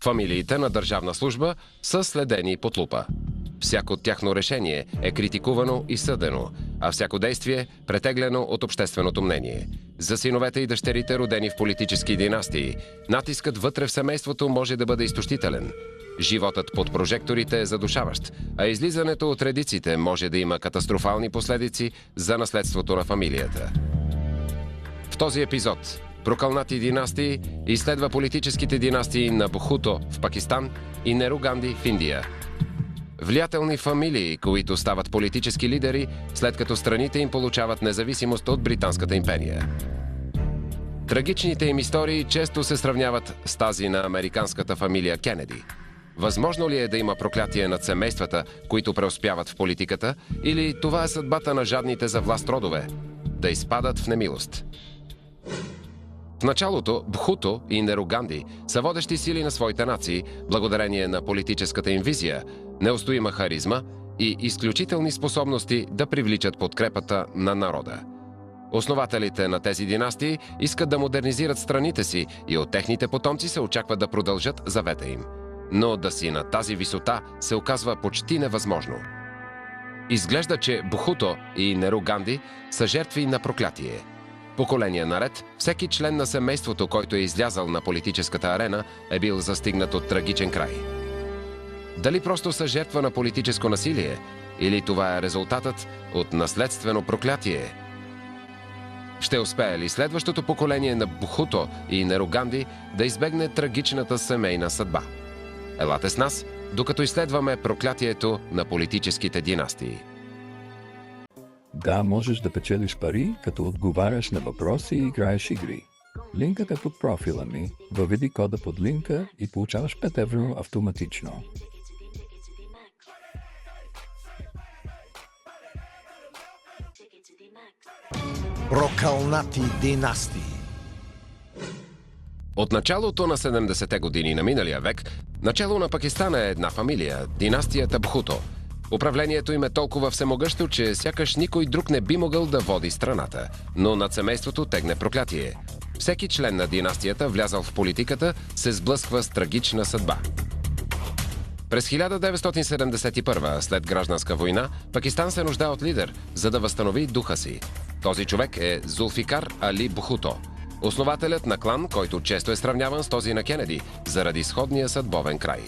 Фамилиите на държавна служба са следени под лупа. Всяко тяхно решение е критикувано и съдено, а всяко действие – претеглено от общественото мнение. За синовете и дъщерите, родени в политически династии, натискът вътре в семейството може да бъде изтощителен. Животът под прожекторите е задушаващ, а излизането от редиците може да има катастрофални последици за наследството на фамилията. В този епизод Прокълнати династии изследва политическите династии на Бхуто в Пакистан и Неру Ганди в Индия. Влиятелни фамилии, които стават политически лидери, след като страните им получават независимост от Британската империя. Трагичните им истории често се сравняват с тази на американската фамилия Кенеди. Възможно ли е да има проклятие над семействата, които преуспяват в политиката, или това е съдбата на жадните за власт родове – да изпадат в немилост? В началото Бхуто и Неру Ганди са водещи сили на своите нации, благодарение на политическата им визия, неустоима харизма и изключителни способности да привличат подкрепата на народа. Основателите на тези династии искат да модернизират страните си и от техните потомци се очаква да продължат завета им. Но да си на тази висота се оказва почти невъзможно. Изглежда, че Бхуто и Неру Ганди са жертви на проклятие. Поколения наред, всеки член на семейството, който е излязал на политическата арена, е бил застигнат от трагичен край. Дали просто са жертва на политическо насилие, или това е резултатът от наследствено проклятие? Ще успее ли следващото поколение на Бхуто и Неру Ганди да избегне трагичната семейна съдба? Елате с нас, докато изследваме проклятието на политическите династии. Да, можеш да печелиш пари, като отговаряш на въпроси и играеш игри. Линкът е под профила ми, въведи кода под линка и получаваш 5 евро автоматично. Прокълнати династии. От началото на 70-те години на миналия век, начало на Пакистан е една фамилия – династията Бхуто. Управлението им е толкова всемогъщо, че сякаш никой друг не би могъл да води страната. Но над семейството тегне проклятие. Всеки член на династията, влязал в политиката, се сблъсква с трагична съдба. През 1971, след гражданска война, Пакистан се нуждае от лидер, за да възстанови духа си. Този човек е Зулфикар Али Бхуто, основателят на клан, който често е сравняван с този на Кенеди, заради сходния съдбовен край.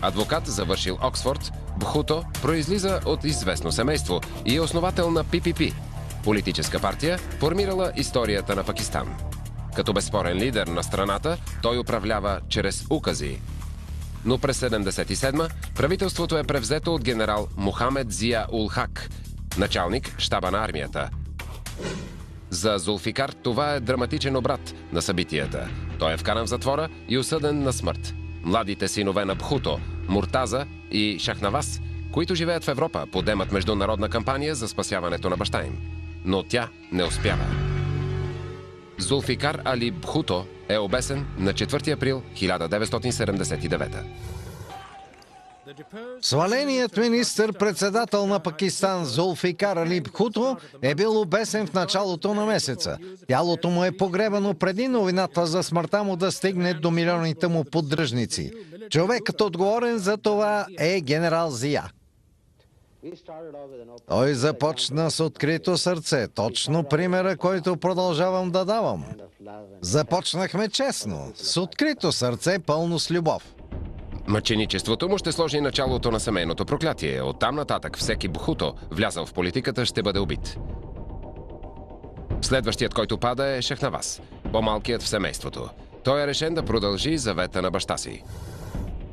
Адвокат, завършил Оксфорд, Бхуто произлиза от известно семейство и е основател на ППП – политическа партия, формирала историята на Пакистан. Като безспорен лидер на страната, той управлява чрез укази. Но през 1977 правителството е превзето от генерал Мохамед Зия Ул Хак, началник щаба на армията. За Зулфикар това е драматичен обрат на събитията. Той е вкаран в затвора и осъден на смърт. Младите синове на Бхуто, Муртаза и Шахнаваз, които живеят в Европа, подемат международна кампания за спасяването на баща им. Но тя не успява. Зулфикар Али Бхуто е обесен на 4 април 1979. Сваленият министър-председател на Пакистан Зулфикар Али Бхуто е бил обесен в началото на месеца. Тялото му е погребано преди новината за смъртта му да стигне до милионите му поддръжници. Човекът отговорен за това е генерал Зия. Той започна с открито сърце, точно примера, който продължавам да давам. Започнахме честно, с открито сърце, пълно с любов. Мъченичеството му ще сложи началото на семейното проклятие. Оттам нататък всеки Бхуто, влязъл в политиката, ще бъде убит. Следващият, който пада, е Шахнаваз, по-малкият в семейството. Той е решен да продължи завета на баща си.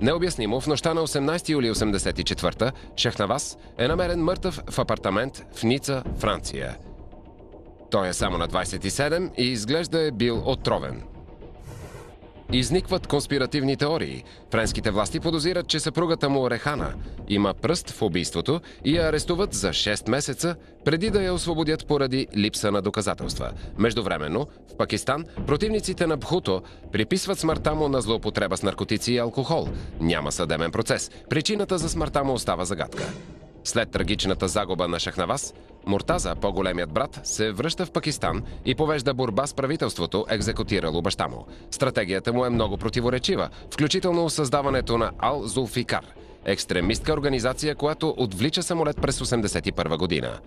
Необяснимо, в нощта на 18 юли 1984 Шахнаваз е намерен мъртъв в апартамент в Ница, Франция. Той е само на 27 и изглежда е бил отровен. Изникват конспиративни теории. Френските власти подозират, че съпругата му Рехана има пръст в убийството и я арестуват за 6 месеца, преди да я освободят поради липса на доказателства. Междувременно, в Пакистан, противниците на Бхуто приписват смъртта му на злоупотреба с наркотици и алкохол. Няма съдебен процес. Причината за смъртта му остава загадка. След трагичната загуба на Шахнаваз, Муртаза, по-големият брат, се връща в Пакистан и повежда борба с правителството, екзекутирало баща му. Стратегията му е много противоречива, включително създаването на Ал-Зулфикар, екстремистка организация, която отвлича самолет през 1981 година.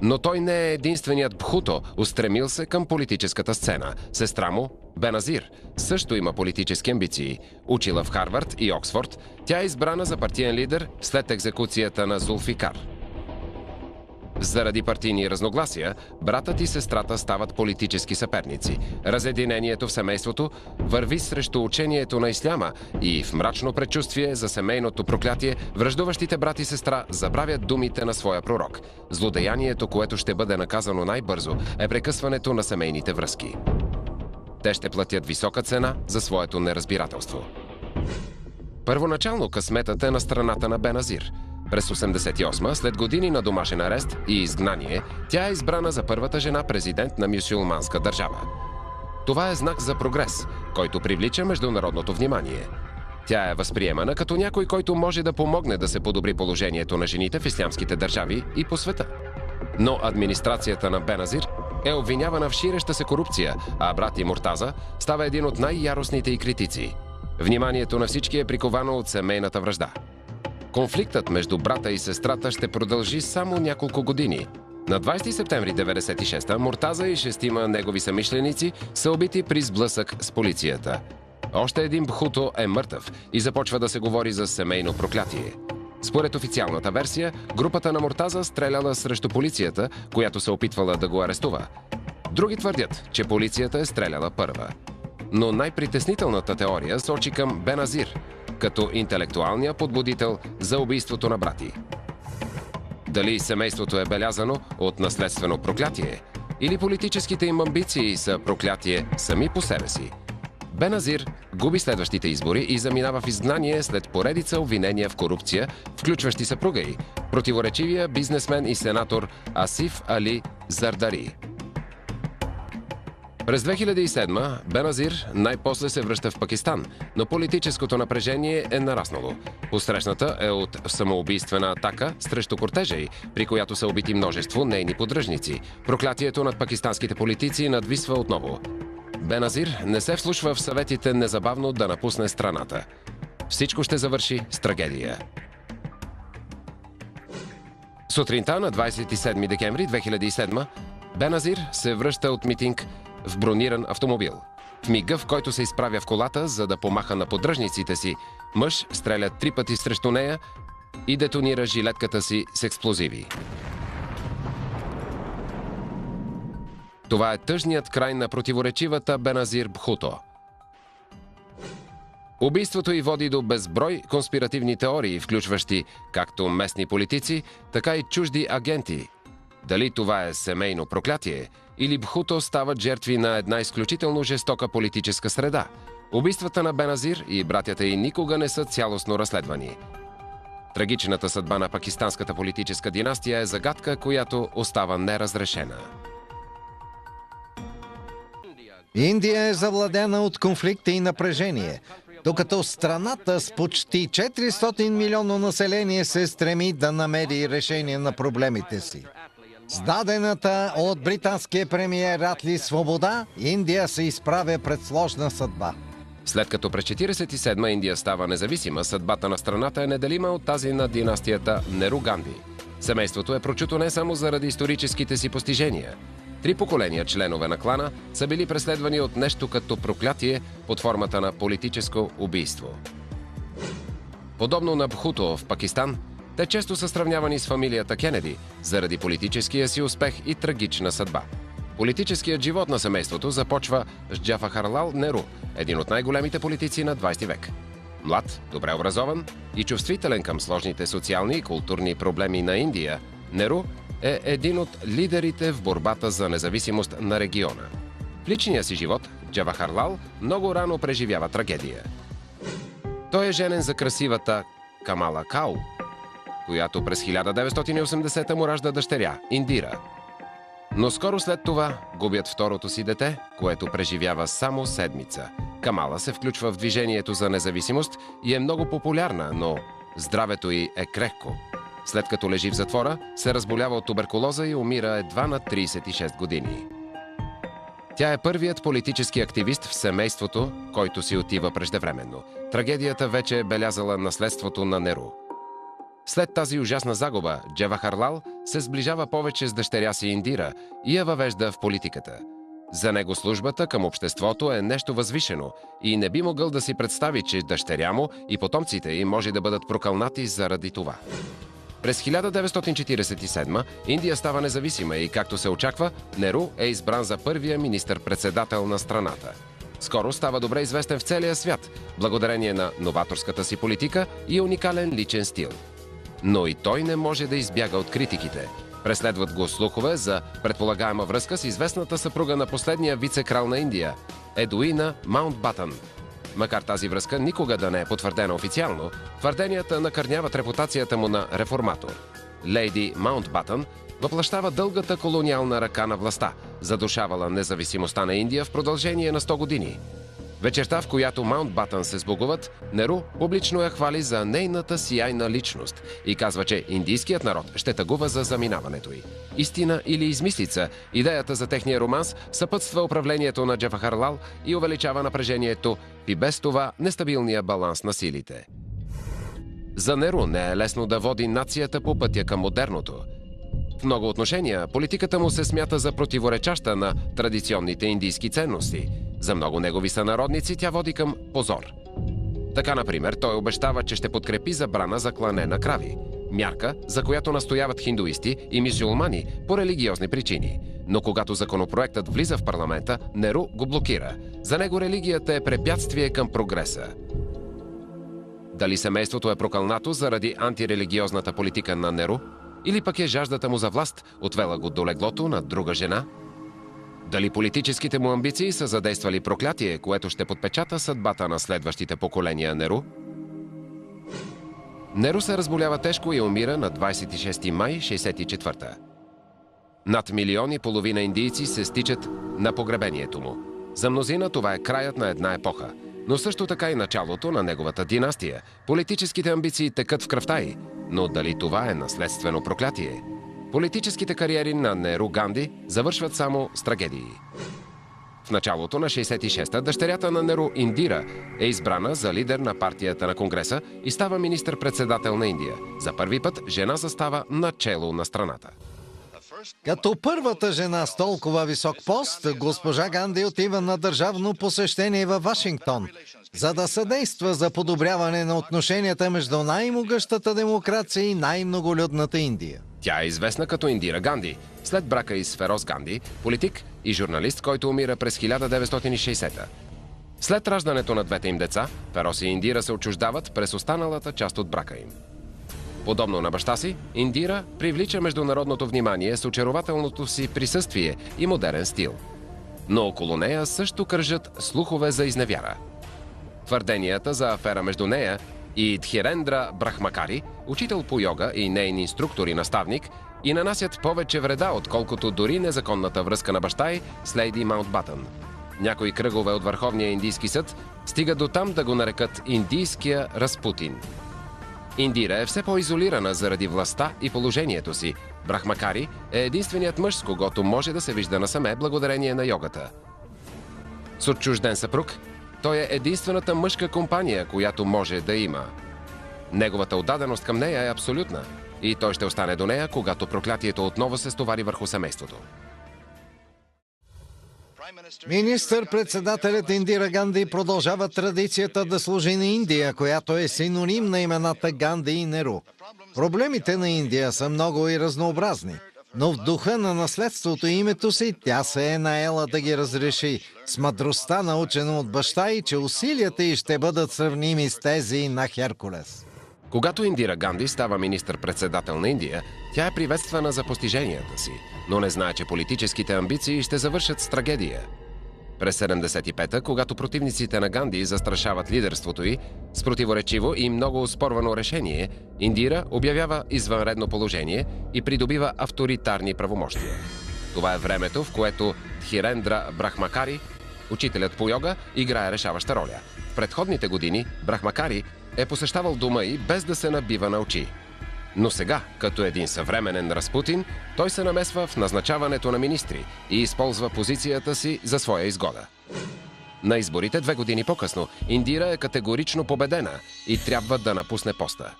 Но той не е единственият Бхуто, устремил се към политическата сцена. Сестра му, Беназир, също има политически амбиции. Учила в Харвард и Оксфорд, тя е избрана за партиен лидер след екзекуцията на Зулфикар. Заради партийни разногласия, братът и сестрата стават политически съперници. Разединението в семейството върви срещу учението на исляма и в мрачно предчувствие за семейното проклятие, враждуващите брат и сестра забравят думите на своя пророк. Злодеянието, което ще бъде наказано най-бързо, е прекъсването на семейните връзки. Те ще платят висока цена за своето неразбирателство. Първоначално късметът е на страната на Беназир. През 1988, след години на домашен арест и изгнание, тя е избрана за първата жена президент на мюсюлманска държава. Това е знак за прогрес, който привлича международното внимание. Тя е възприемана като някой, който може да помогне да се подобри положението на жените в ислямските държави и по света. Но администрацията на Беназир е обвинявана в ширеща се корупция, а брат и Муртаза става един от най-яростните й критици. Вниманието на всички е приковано от семейната вражда. Конфликтът между брата и сестрата ще продължи само няколко години. На 20 септември 1996 Муртаза и 6 негови съмишленици са убити при сблъсък с полицията. Още един Бхуто е мъртъв и започва да се говори за семейно проклятие. Според официалната версия, групата на Муртаза стреляла срещу полицията, която се опитвала да го арестува. Други твърдят, че полицията е стреляла първа. Но най-притеснителната теория сочи към Беназир, като интелектуалния подбудител за убийството на брати. Дали семейството е белязано от наследствено проклятие, или политическите им амбиции са проклятие сами по себе си. Беназир губи следващите избори и заминава в изгнание след поредица обвинения в корупция, включващи съпруга й, противоречивия бизнесмен и сенатор Асиф Али Зардари. През 2007 Беназир най-после се връща в Пакистан, но политическото напрежение е нараснало. Посрещната е от самоубийствена атака срещу кортежа й, при която са убити множество нейни поддръжници. Проклятието над пакистанските политици надвисва отново. Беназир не се вслушва в съветите незабавно да напусне страната. Всичко ще завърши с трагедия. Сутринта на 27 декември 2007 Беназир се връща от митинг в брониран автомобил. В мига, в който се изправя в колата, за да помаха на поддръжниците си, мъж стреля 3 пъти срещу нея и детонира жилетката си с експлозиви. Това е тъжният край на противоречивата Беназир Бхуто. Убийството й води до безброй конспиративни теории, включващи както местни политици, така и чужди агенти. Дали това е семейно проклятие, или Бхуто стават жертви на една изключително жестока политическа среда. Убийствата на Беназир и братята й никога не са цялостно разследвани. Трагичната съдба на пакистанската политическа династия е загадка, която остава неразрешена. Индия е завладена от конфликти и напрежение, докато страната с почти 400 милионно население се стреми да намери решение на проблемите си. С дадената от британския премиер Атли свобода, Индия се изправя пред сложна съдба. След като през 1947 Индия става независима, съдбата на страната е неделима от тази на династията Неру Ганди. Семейството е прочуто не само заради историческите си постижения. 3 поколения членове на клана са били преследвани от нещо като проклятие под формата на политическо убийство. Подобно на Бхуто в Пакистан, те често са сравнявани с фамилията Кенеди заради политическия си успех и трагична съдба. Политическият живот на семейството започва с Джавахарлал Неру, един от най-големите политици на 20 век. Млад, добре образован и чувствителен към сложните социални и културни проблеми на Индия, Неру е един от лидерите в борбата за независимост на региона. В личния си живот Джавахарлал много рано преживява трагедия. Той е женен за красивата Камала Кау, която през 1980 му ражда дъщеря Индира. Но скоро след това губят второто си дете, което преживява само седмица. Камала се включва в движението за независимост и е много популярна, но здравето й е крехко. След като лежи в затвора, се разболява от туберкулоза и умира едва на 36 години. Тя е първият политически активист в семейството, който си отива преждевременно. Трагедията вече е белязала наследството на Неру. След тази ужасна загуба, Джавахарлал се сближава повече с дъщеря си Индира и я въвежда в политиката. За него службата към обществото е нещо възвишено и не би могъл да си представи, че дъщеря му и потомците им може да бъдат прокълнати заради това. През 1947 Индия става независима и, както се очаква, Неру е избран за първия министър-председател на страната. Скоро става добре известен в целия свят, благодарение на новаторската си политика и уникален личен стил. Но и той не може да избяга от критиките. Преследват го слухове за предполагаема връзка с известната съпруга на последния вице-крал на Индия – Едуина Маунтбатън. Макар тази връзка никога да не е потвърдена официално, твърденията накърняват репутацията му на реформатор. Лейди Маунтбатън въплъщава дългата колониална ръка на властта, задушавала независимостта на Индия в продължение на 100 години. Вечерта, в която Маунтбатън се сбогуват, Неру публично я хвали за нейната сияйна личност и казва, че индийският народ ще тъгува за заминаването й. Истина или измислица, идеята за техния романс съпътства управлението на Джавахарлал и увеличава напрежението и без това нестабилния баланс на силите. За Неру не е лесно да води нацията по пътя към модерното. В много отношения политиката му се смята за противоречаща на традиционните индийски ценности. За много негови сънародници тя води към позор. Така, например, той обещава, че ще подкрепи забрана за клане на крави. Мярка, за която настояват хиндуисти и мюсюлмани по религиозни причини. Но когато законопроектът влиза в парламента, Неру го блокира. За него религията е препятствие към прогреса. Дали семейството е прокълнато заради антирелигиозната политика на Неру? Или пък е жаждата му за власт отвела го до леглото на друга жена? Дали политическите му амбиции са задействали проклятие, което ще подпечата съдбата на следващите поколения Неру? Неру се разболява тежко и умира на 26 май 1964. Над 1,5 милиона индийци се стичат на погребението му. За мнозина това е краят на една епоха, но също така и началото на неговата династия. Политическите амбиции текат в кръвта й, но дали това е наследствено проклятие? Политическите кариери на Неру Ганди завършват само с трагедии. В началото на 66-та дъщерята на Неру Индира е избрана за лидер на партията на Конгреса и става министър-председател на Индия. За първи път жена застава начело на страната. Като първата жена с толкова висок пост, госпожа Ганди отива на държавно посещение във Вашингтон, за да съдейства за подобряване на отношенията между най-могъщата демокрация и най-многолюдната Индия. Тя е известна като Индира Ганди, след брака й с Фероз Ганди, политик и журналист, който умира през 1960-та. След раждането на двете им деца, Фероз и Индира се отчуждават през останалата част от брака им. Подобно на баща си, Индира привлича международното внимание с очарователното си присъствие и модерен стил. Но около нея също кръжат слухове за изневяра. Твърденията за афера между нея и Дхирендра Брахмакари, учител по йога и нейн инструктор и наставник, и нанасят повече вреда, отколкото дори незаконната връзка на баща й с лейди Маунтбатън. Някои кръгове от Върховния индийски съд стигат до там да го нарекат индийския Распутин. Индира е все по-изолирана заради властта и положението си. Брахмакари е единственият мъж, с когото може да се вижда насаме благодарение на йогата. С отчужден съпруг, той е единствената мъжка компания, която може да има. Неговата отдаденост към нея е абсолютна и той ще остане до нея, когато проклятието отново се стовари върху семейството. Министър-председателят Индира Ганди продължава традицията да служи на Индия, която е синоним на имената Ганди и Неру. Проблемите на Индия са много и разнообразни, но в духа на наследството и името си тя се е наела да ги разреши, с мъдростта научена от баща й, че усилията й ще бъдат сравними с тези на Херкулес. Когато Индира Ганди става министър-председател на Индия, тя е приветствана за постиженията си, но не знае, че политическите амбиции ще завършат с трагедия. През 75-та, когато противниците на Ганди застрашават лидерството й, с противоречиво и много оспорвано решение, Индира обявява извънредно положение и придобива авторитарни правомощия. Това е времето, в което Дхирендра Брахмакари, учителят по йога, играе решаваща роля. В предходните години Брахмакари е посещавал дома й без да се набива на очи. Но сега, като един съвременен Распутин, той се намесва в назначаването на министри и използва позицията си за своя изгода. На изборите 2 години по-късно Индира е категорично победена и трябва да напусне поста.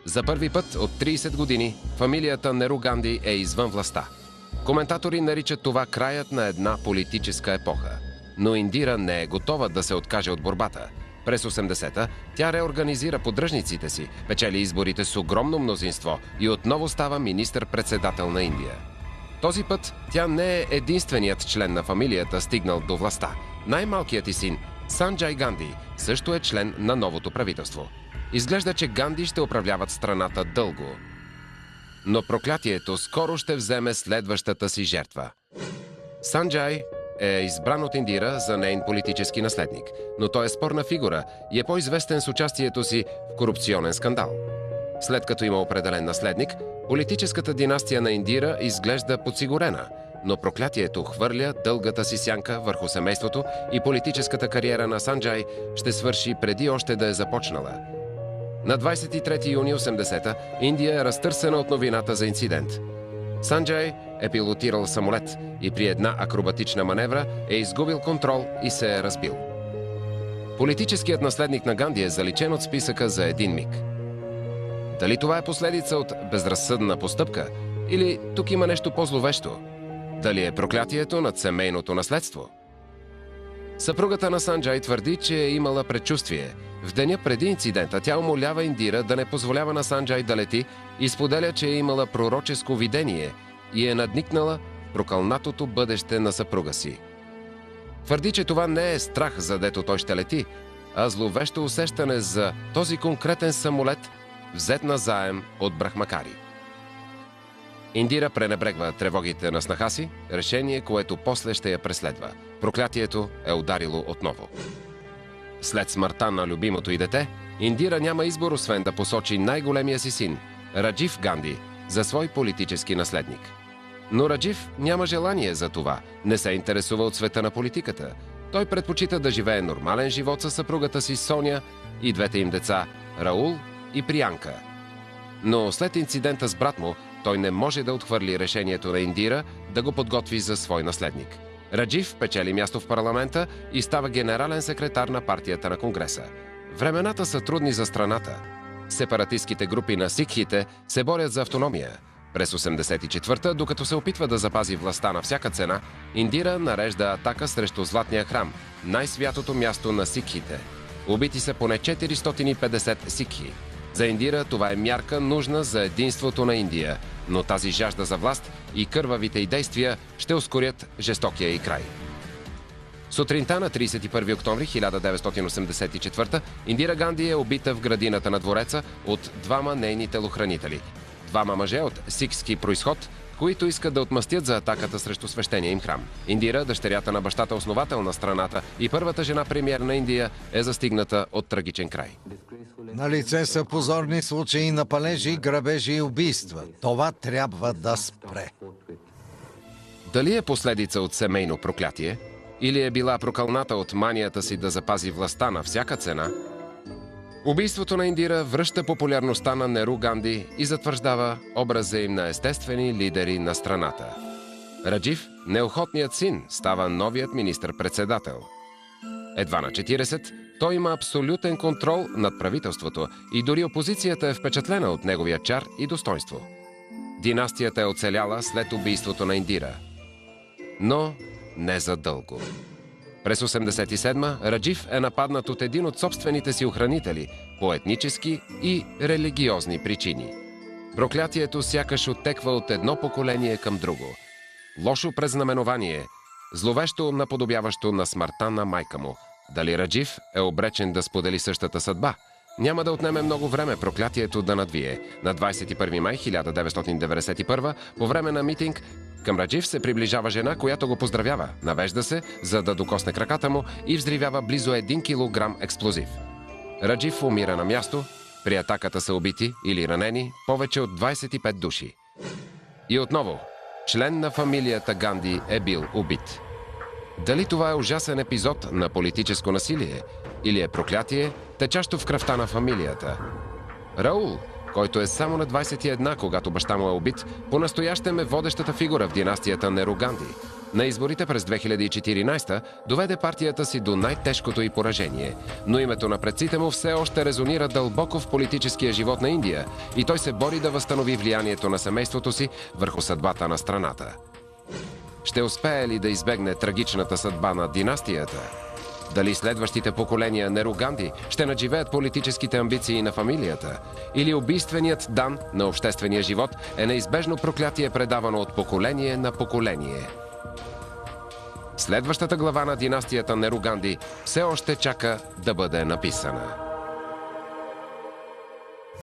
За първи път от 30 години фамилията Неру Ганди е извън властта. Коментатори наричат това краят на една политическа епоха. Но Индира не е готова да се откаже от борбата. През 80-та тя реорганизира поддръжниците си, печели изборите с огромно мнозинство и отново става министър-председател на Индия. Този път тя не е единственият член на фамилията, стигнал до властта. Най-малкият й син, Санджай Ганди, също е член на новото правителство. Изглежда, че Ганди ще управляват страната дълго. Но проклятието скоро ще вземе следващата си жертва. Санджай е избран от Индира за нейн политически наследник, но той е спорна фигура и е по-известен с участието си в корупционен скандал. След като има определен наследник, политическата династия на Индира изглежда подсигурена, но проклятието хвърля дългата си сянка върху семейството и политическата кариера на Санджай ще свърши преди още да е започнала. На 23 юни 80-та Индия е разтърсена от новината за инцидент. Санджай е пилотирал самолет и при една акробатична маневра е изгубил контрол и се е разбил. Политическият наследник на Ганди е заличен от списъка за един миг. Дали това е последица от безразсъдна постъпка или тук има нещо по-зловещо? Дали е проклятието над семейното наследство? Съпругата на Санджай твърди, че е имала предчувствие. В деня преди инцидента тя умолява Индира да не позволява на Санджай да лети и споделя, че е имала пророческо видение и е надникнала в прокълнатото бъдеще на съпруга си. Твърди, че това не е страх, задето той ще лети, а зловещо усещане за този конкретен самолет, взет на заем от брахмакари. Индира пренебрегва тревогите на снаха си, решение, което после ще я преследва. Проклятието е ударило отново. След смъртта на любимото й дете, Индира няма избор, освен да посочи най-големия си син, Раджив Ганди, за свой политически наследник. Но Раджив няма желание за това, не се интересува от света на политиката. Той предпочита да живее нормален живот със съпругата си Соня и двете им деца Раул и Приянка. Но след инцидента с брат му, той не може да отхвърли решението на Индира да го подготви за свой наследник. Раджив печели място в парламента и става генерален секретар на партията на Конгреса. Времената са трудни за страната. Сепаратистските групи на сикхите се борят за автономия. През 1984-та, докато се опитва да запази властта на всяка цена, Индира нарежда атака срещу Златния храм, най-святото място на сикхите. Убити са поне 450 сикхи. За Индира това е мярка нужна за единството на Индия, но тази жажда за власт и кървавите й действия ще ускорят жестокия й край. Сутринта на 31 октомври 1984 Индира Ганди е убита в градината на двореца от двама нейни телохранители. Двама мъже от сикхски произход, които искат да отмъстят за атаката срещу свещения им храм. Индира, дъщерята на бащата основател на страната и първата жена премиер на Индия, е застигната от трагичен край. На лице са позорни случаи на палежи, грабежи и убийства. Това трябва да спре. Дали е последица от семейно проклятие? Или е била прокълната от манията си да запази властта на всяка цена? Убийството на Индира връща популярността на Неру Ганди и затвърждава образа им на естествени лидери на страната. Раджив, неохотният син, става новият министър-председател. Едва на 40, той има абсолютен контрол над правителството и дори опозицията е впечатлена от неговия чар и достойнство. Династията е оцеляла след убийството на Индира. Но не за дълго. През 1987 Раджив е нападнат от един от собствените си охранители по етнически и религиозни причини. Проклятието сякаш оттеква от едно поколение към друго. Лошо предзнаменование, зловещо наподобяващо на смъртта на майка му. Дали Раджив е обречен да сподели същата съдба? Няма да отнеме много време проклятието да надвие. На 21 май 1991 по време на митинг към Раджив се приближава жена, която го поздравява. Навежда се, за да докосне краката му и взривява близо 1 килограм експлозив. Раджив умира на място. При атаката са убити или ранени повече от 25 души. И отново, член на фамилията Ганди е бил убит. Дали това е ужасен епизод на политическо насилие или е проклятие, течащо в кръвта на фамилията? Раул, който е само на 21, когато баща му е убит, по-настоящем е водещата фигура в династията Неру Ганди. На изборите през 2014 доведе партията си до най-тежкото й поражение, но името на предците му все още резонира дълбоко в политическия живот на Индия и той се бори да възстанови влиянието на семейството си върху съдбата на страната. Ще успее ли да избегне трагичната съдба на династията? Дали следващите поколения Неру Ганди ще надживеят политическите амбиции на фамилията? Или убийственият дан на обществения живот е неизбежно проклятие, предавано от поколение на поколение? Следващата глава на династията Неру Ганди все още чака да бъде написана.